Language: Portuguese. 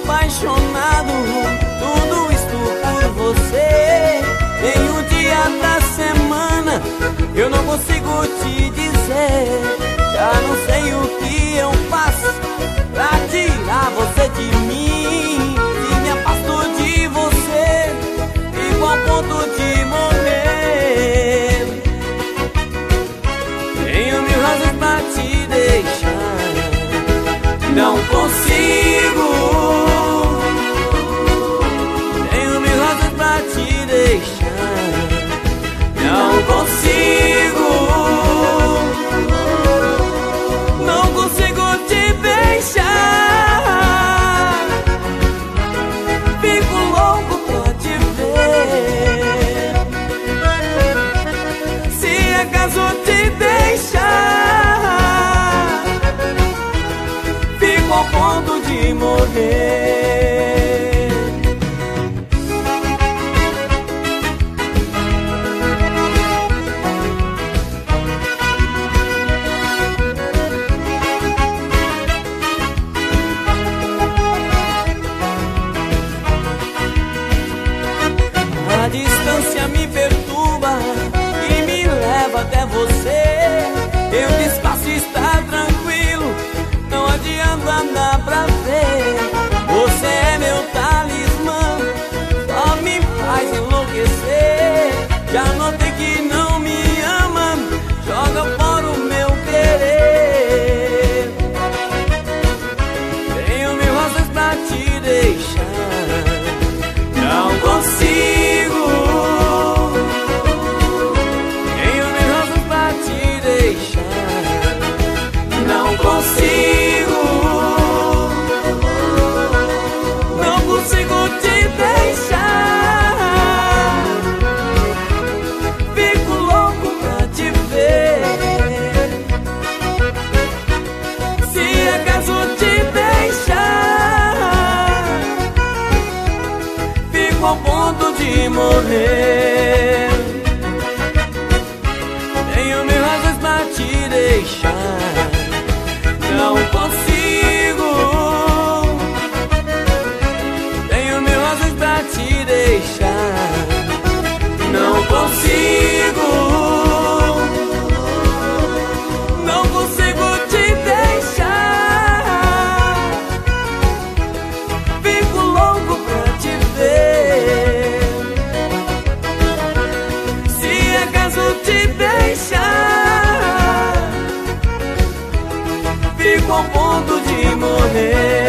apaixonado, tudo isto por você. Em um dia da semana eu não consigo te dizer. Já não sei o que eu faço pra tirar você de mim. Se me afasto de você, igual ponto de morrer. Tenho mil razões pra te deixar, não consigo. Tenho mil razões pra te deixar, não consigo. Não consigo te deixar. Fico louco pra te ver. Se acaso te deixar, fico ao ponto de morrer. A distância me perturba e me leva até você. Eu despaço está tranquilo, não adianta andar pra ver. Você é meu talismã, só me faz enlouquecer. Já notei que não me ama, joga fora o meu querer. Tenho mil razões pra te deixar, não consigo. Tenho mil razões pra te deixar, não consigo. Não consigo te deixar. Fico louco pra te ver. Se acaso te deixar, fico ao ponto de morrer. Tenho mil razões pra te deixar, não consigo. Tenho mil razões pra te deixar, não consigo. Não consigo te deixar. Fico louco pra te ver. Se acaso te deixar, fico ao ponto de morrer.